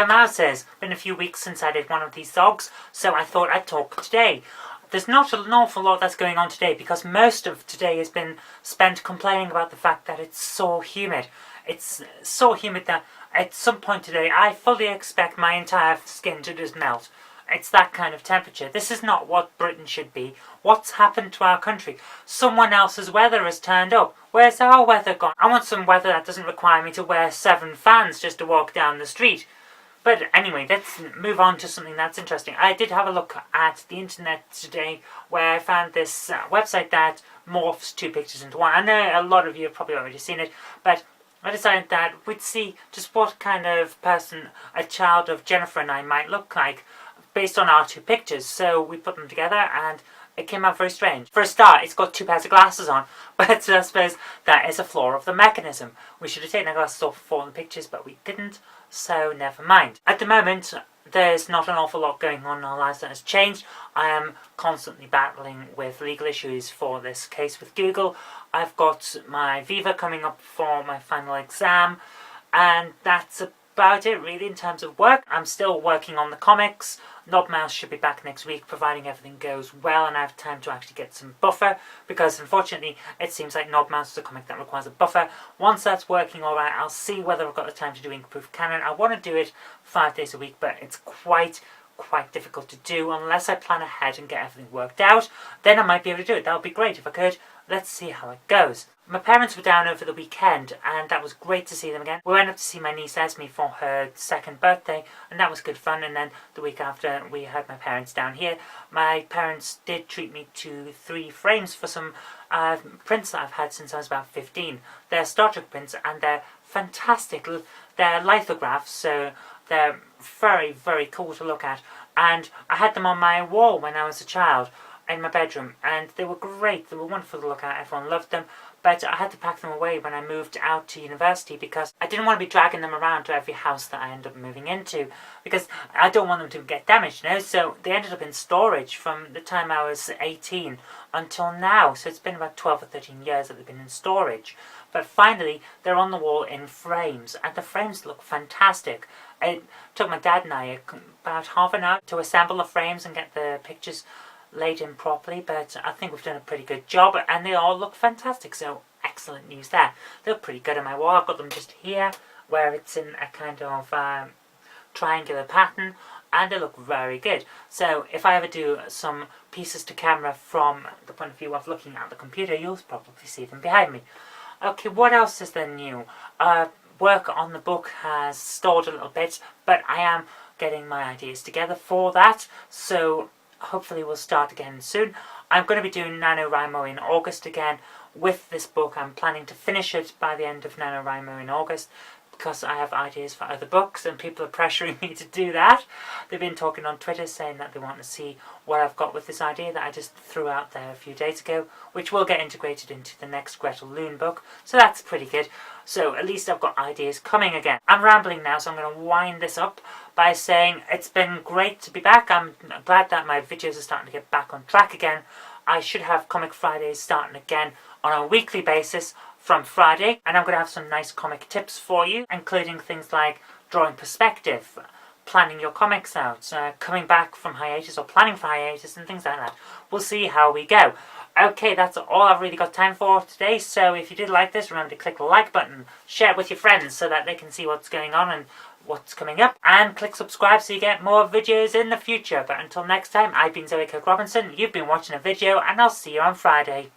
Hello Mouses! Been a few weeks since I did one of these vlogs, so I thought I'd talk today. There's not an awful lot that's going on today because most of today has been spent complaining about the fact that it's so humid. It's so humid that at some point today I fully expect my entire skin to just melt. It's that kind of temperature. This is not what Britain should be. What's happened to our country? Someone else's weather has turned up. Where's our weather gone? I want some weather that doesn't require me to wear 7 fans just to walk down the street. But anyway, let's move on to something that's interesting. I did have a look at the internet today where I found this website that morphs 2 pictures into one. I know a lot of you have probably already seen it, but I decided that we'd see just what kind of person a child of Jennifer and I might look like based on our 2 pictures. So we put them together and it came out very strange. For a start, it's got 2 pairs of glasses on, but I suppose that is a flaw of the mechanism. We should have taken our glasses off for the pictures, but we didn't, so never mind. At the moment, there's not an awful lot going on in our lives that has changed. I am constantly battling with legal issues for this case with Google. I've got my Viva coming up for my final exam, and that's about it really in terms of work. I'm still working on the comics. Knobmouse should be back next week, providing everything goes well and I have time to actually get some buffer, because unfortunately it seems like Knobmouse is a comic that requires a buffer. Once that's working alright, I'll see whether I've got the time to do Ink-Proof Canon. I want to do it 5 days a week, but it's quite difficult to do unless I plan ahead and get everything worked out. Then I might be able to do it. That would be great if I could. Let's see how it goes. My parents were down over the weekend and that was great to see them again. We went up to see my niece Esme for her 2nd birthday and that was good fun, and then the week after we had my parents down here. My parents did treat me to 3 frames for some prints that I've had since I was about 15. They're Star Trek prints and they're fantastic. They're lithographs, so they're very cool to look at, and I had them on my wall when I was a child in my bedroom and they were great. They were wonderful to look at. Everyone loved them, but I had to pack them away when I moved out to university because I didn't want to be dragging them around to every house that I ended up moving into, because I don't want them to get damaged, you know. So they ended up in storage from the time I was 18 until now, so it's been about 12 or 13 years that they've been in storage. But finally they're on the wall in frames and the frames look fantastic. It took my dad and I about half an hour to assemble the frames and get the pictures laid in properly, but I think we've done a pretty good job and they all look fantastic, so excellent news there. They look pretty good on my wall. I've got them just here where it's in a kind of triangular pattern and they look very good. So if I ever do some pieces to camera from the point of view of looking at the computer, you'll probably see them behind me. Okay, what else is there new? Work on the book has stalled a little bit, but I am getting my ideas together for that, so hopefully we'll start again soon. I'm going to be doing NaNoWriMo in August again with this book. I'm planning to finish it by the end of NaNoWriMo in August because I have ideas for other books and people are pressuring me to do that. They've been talking on Twitter saying that they want to see what I've got with this idea that I just threw out there a few days ago, which will get integrated into the next Gretel Loon book, so that's pretty good. So at least I've got ideas coming again. I'm rambling now, so I'm going to wind this up by saying it's been great to be back. I'm glad that my videos are starting to get back on track again. I should have Comic Fridays starting again on a weekly basis from Friday, and I'm going to have some nice comic tips for you, including things like drawing perspective, planning your comics out, coming back from hiatus or planning for hiatus and things like that. We'll see how we go. Okay, that's all I've really got time for today, so if you did like this, remember to click the like button, share it with your friends so that they can see what's going on and what's coming up, and click subscribe so you get more videos in the future. But until next time, I've been Kirk-Robinson, you've been watching a video, and I'll see you on Friday.